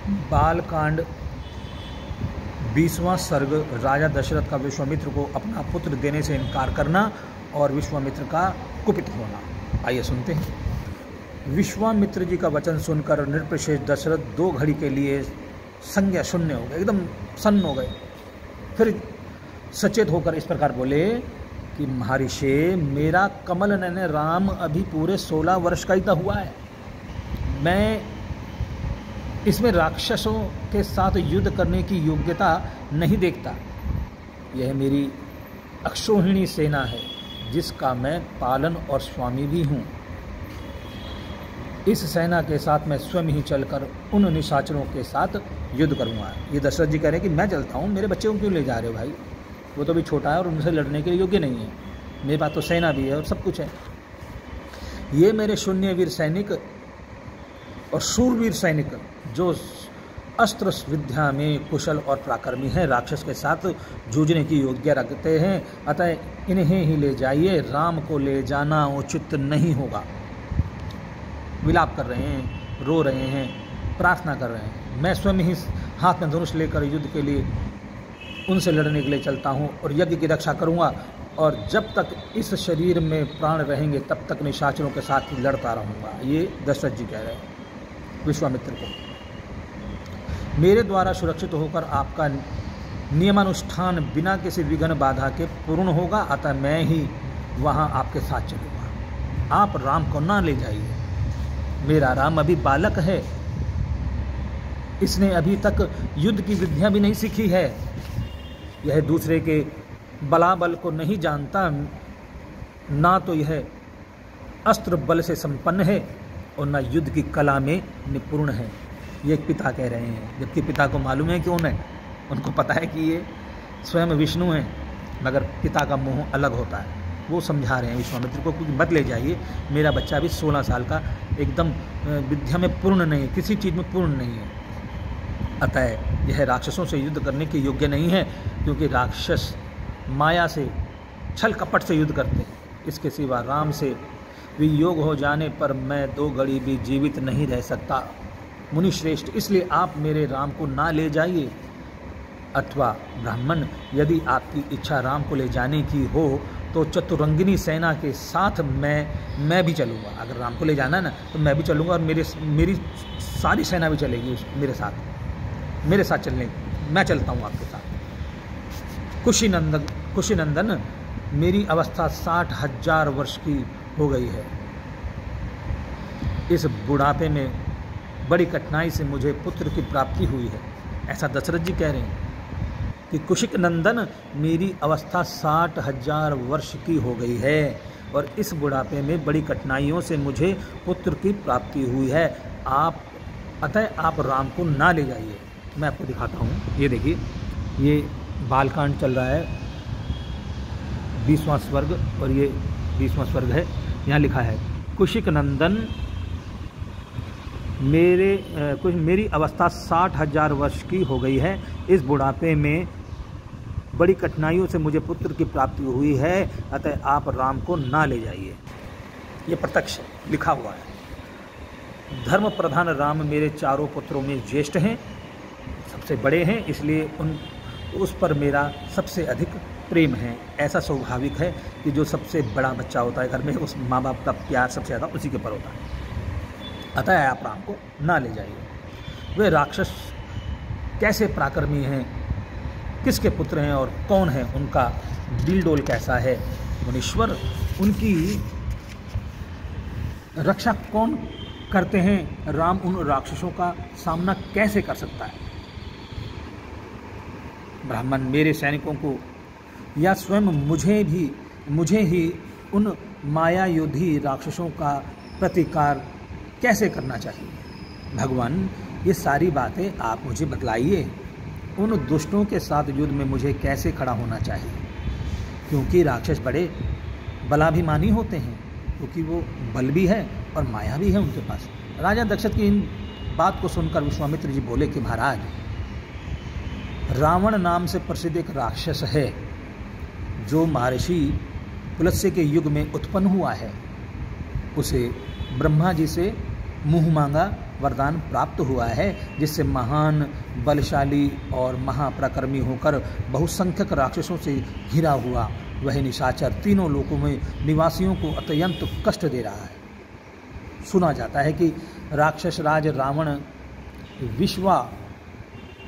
बालकांड 20वां सर्ग। राजा दशरथ का विश्वामित्र को अपना पुत्र देने से इनकार करना और विश्वामित्र का कुपित होना। आइए सुनते हैं। विश्वामित्र जी का वचन सुनकर नृपशेष दशरथ 2 घड़ी के लिए संज्ञा शून्य हो गए, एकदम सन्न हो गए। फिर सचेत होकर इस प्रकार बोले कि महर्षि, मेरा कमल नयन राम अभी पूरे 16 वर्ष का ही तो हुआ है। मैं इसमें राक्षसों के साथ युद्ध करने की योग्यता नहीं देखता। यह मेरी अक्षोहिणी सेना है जिसका मैं पालन और स्वामी भी हूँ। इस सेना के साथ मैं स्वयं ही चलकर उन निशाचरों के साथ युद्ध करूँगा। ये दशरथ जी कह रहे हैं कि मैं चलता हूँ, मेरे बच्चे को क्यों ले जा रहे हो भाई? वो तो भी छोटा है और उनसे लड़ने के लिए योग्य नहीं है। मेरे पास तो सेना भी है और सब कुछ है। ये मेरे शून्यवीर सैनिक और शूरवीर सैनिक जो अस्त्र विद्या में कुशल और पराक्रमी हैं, राक्षस के साथ जूझने की योग्य रखते हैं। अतः इन्हें ही ले जाइए, राम को ले जाना उचित नहीं होगा। विलाप कर रहे हैं, रो रहे हैं, प्रार्थना कर रहे हैं। मैं स्वयं ही हाथ में धनुष लेकर युद्ध के लिए उनसे लड़ने के लिए चलता हूँ और यज्ञ की रक्षा करूँगा, और जब तक इस शरीर में प्राण रहेंगे तब तक निशाचरों के साथ लड़ता रहूँगा। ये दशरथ जी कह रहे हैं विश्वामित्र को। मेरे द्वारा सुरक्षित होकर आपका नियमानुष्ठान बिना किसी विघ्न बाधा के पूर्ण होगा, अतः मैं ही वहाँ आपके साथ चलूँगा। आप राम को ना ले जाइए। मेरा राम अभी बालक है, इसने अभी तक युद्ध की विद्या भी नहीं सीखी है। यह दूसरे के बलाबल को नहीं जानता, ना तो यह अस्त्र बल से संपन्न है और न युद्ध की कला में निपुण है। ये एक पिता कह रहे हैं, जबकि पिता को मालूम है कौन है। उनको पता है कि ये स्वयं विष्णु हैं, मगर पिता का मोह अलग होता है। वो समझा रहे हैं विश्वामित्र को कि मत ले जाइए, मेरा बच्चा अभी 16 साल का एकदम विद्या में पूर्ण नहीं, किसी चीज़ में पूर्ण नहीं है। अतः यह राक्षसों से युद्ध करने के योग्य नहीं है, क्योंकि राक्षस माया से, छल कपट से युद्ध करते हैं। इसके सिवा राम से वियोग हो जाने पर मैं 2 घड़ी भी जीवित नहीं रह सकता। मुनि श्रेष्ठ, इसलिए आप मेरे राम को ना ले जाइए। अथवा ब्राह्मण, यदि आपकी इच्छा राम को ले जाने की हो तो चतुरंगिनी सेना के साथ मैं भी चलूँगा। अगर राम को ले जाना है ना तो मैं भी चलूँगा, और मेरी सारी सेना भी चलेगी मेरे साथ चलने। मैं चलता हूँ आपके साथ। कुशीनंदन, मेरी अवस्था 60,000 वर्ष की हो गई है। इस बुढ़ापे में बड़ी कठिनाई से मुझे पुत्र की प्राप्ति हुई है। ऐसा दशरथ जी कह रहे हैं कि कुशिक नंदन, मेरी अवस्था 60,000 वर्ष की हो गई है और इस बुढ़ापे में बड़ी कठिनाइयों से मुझे पुत्र की प्राप्ति हुई है। अतः आप राम को ना ले जाइए। मैं आपको दिखाता हूँ। ये देखिए, ये बालकांड चल रहा है 20वां स्वर्ग, और ये 20वां स्वर्ग है। यहाँ लिखा है, कुशिक नंदन, मेरी अवस्था 60,000 वर्ष की हो गई है। इस बुढ़ापे में बड़ी कठिनाइयों से मुझे पुत्र की प्राप्ति हुई है। अतः आप राम को ना ले जाइए। ये प्रत्यक्ष लिखा हुआ है। धर्म प्रधान राम मेरे 4 पुत्रों में ज्येष्ठ हैं, सबसे बड़े हैं, इसलिए उस पर मेरा सबसे अधिक प्रेम है। ऐसा स्वाभाविक है कि जो सबसे बड़ा बच्चा होता है घर में, उस माँ बाप का प्यार सबसे ज़्यादा उसी के ऊपर होता है। अतः आप राम को ना ले जाइए। वे राक्षस कैसे पराक्रमी हैं, किसके पुत्र हैं और कौन है, उनका दिलडोल कैसा है। मुनीश्वर, उनकी रक्षा कौन करते हैं? राम उन राक्षसों का सामना कैसे कर सकता है? ब्राह्मण, मेरे सैनिकों को या स्वयं मुझे ही उन माया योधी राक्षसों का प्रतिकार कैसे करना चाहिए? भगवान, ये सारी बातें आप मुझे बतलाइए। उन दुष्टों के साथ युद्ध में मुझे कैसे खड़ा होना चाहिए? क्योंकि राक्षस बड़े बलाभिमानी होते हैं, क्योंकि वो बल भी है और माया भी है उनके पास। राजा दशरथ की इन बात को सुनकर विश्वामित्र जी बोले कि महाराज, रावण नाम से प्रसिद्ध एक राक्षस है जो महर्षि पुलत्स्य के युग में उत्पन्न हुआ है। उसे ब्रह्मा जी से मुँह मांगा वरदान प्राप्त हुआ है, जिससे महान बलशाली और महापराक्रमी होकर बहुसंख्यक राक्षसों से घिरा हुआ वह निशाचर तीनों लोकों में निवासियों को अत्यंत कष्ट दे रहा है। सुना जाता है कि राक्षस राज रावण विश्वा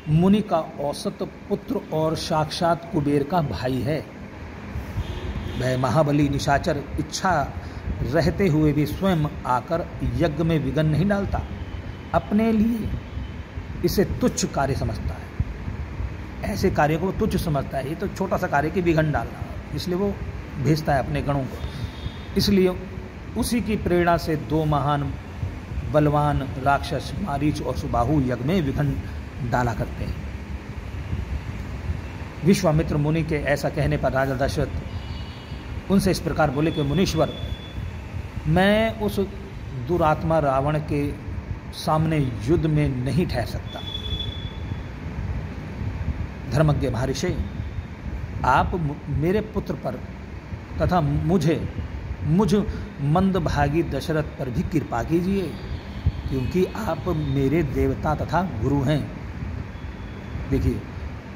मुनि का औसत पुत्र और साक्षात कुबेर का भाई है। वह महाबली निशाचर इच्छा रहते हुए भी स्वयं आकर यज्ञ में विघ्न नहीं डालता, अपने लिए इसे तुच्छ कार्य समझता है। ऐसे कार्य को वो तुच्छ समझता है, ये तो छोटा सा कार्य की विघ्न डालना, इसलिए वो भेजता है अपने गणों को। इसलिए उसी की प्रेरणा से दो महान बलवान राक्षस मारीच और सुबाहु यज्ञ में विघ्न डाला करते हैं। विश्वामित्र मुनि के ऐसा कहने पर राजा दशरथ उनसे इस प्रकार बोले कि मुनीश्वर, मैं उस दुरात्मा रावण के सामने युद्ध में नहीं ठहर सकता। धर्मज्ञ महर्षि, आप मेरे पुत्र पर तथा मुझ मंदभागी दशरथ पर भी कृपा कीजिए, क्योंकि आप मेरे देवता तथा गुरु हैं। देखिए,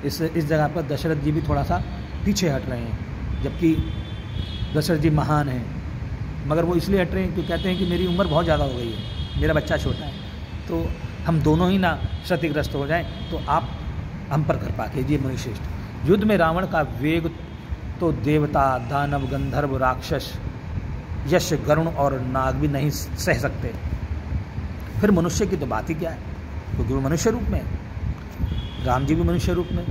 इस जगह पर दशरथ जी भी थोड़ा सा पीछे हट रहे हैं, जबकि दशरथ जी महान हैं, मगर वो इसलिए हट रहे हैं क्योंकि कहते हैं कि मेरी उम्र बहुत ज़्यादा हो गई है, मेरा बच्चा छोटा है, तो हम दोनों ही ना क्षतिग्रस्त हो जाएं, तो आप हम पर कृपा कीजिए मुनिश्रेष्ठ। युद्ध में रावण का वेग तो देवता, दानव, गंधर्व, राक्षस, यश, गरुण और नाग भी नहीं सह सकते, फिर मनुष्य की तो बात ही क्या है, क्योंकि वो मनुष्य रूप में है। राम जी भी मनुष्य रूप में।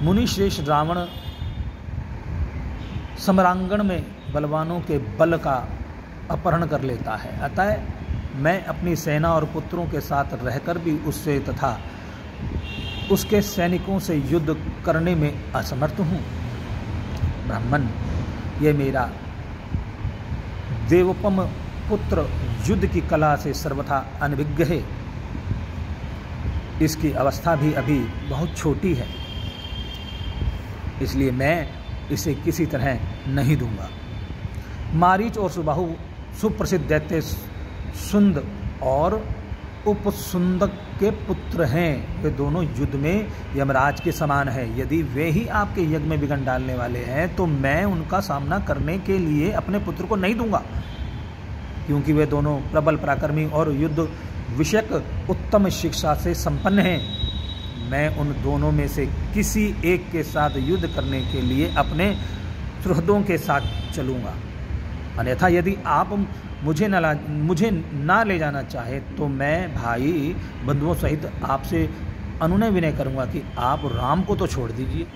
मुनिश्रेष्ठ रावण समरांगण में बलवानों के बल का अपहरण कर लेता है, अतः मैं अपनी सेना और पुत्रों के साथ रहकर भी उससे तथा उसके सैनिकों से युद्ध करने में असमर्थ हूँ। ब्राह्मण, यह मेरा देवोपम पुत्र युद्ध की कला से सर्वथा अनभिज्ञ है, इसकी अवस्था भी अभी बहुत छोटी है, इसलिए मैं इसे किसी तरह नहीं दूंगा। मारीच और सुबाहु सुप्रसिद्ध दैत्य सुंद और उपसुंदक के पुत्र हैं, वे दोनों युद्ध में यमराज के समान हैं। यदि वे ही आपके यज्ञ में विघ्न डालने वाले हैं तो मैं उनका सामना करने के लिए अपने पुत्र को नहीं दूंगा, क्योंकि वे दोनों प्रबल पराक्रमी और युद्ध विषयक उत्तम शिक्षा से संपन्न हैं। मैं उन दोनों में से किसी एक के साथ युद्ध करने के लिए अपने सुहृदों के साथ चलूँगा, अन्यथा यदि आप मुझे ना ले जाना चाहे तो मैं भाई बंधुओं सहित आपसे अनुनय विनय करूँगा कि आप राम को तो छोड़ दीजिए।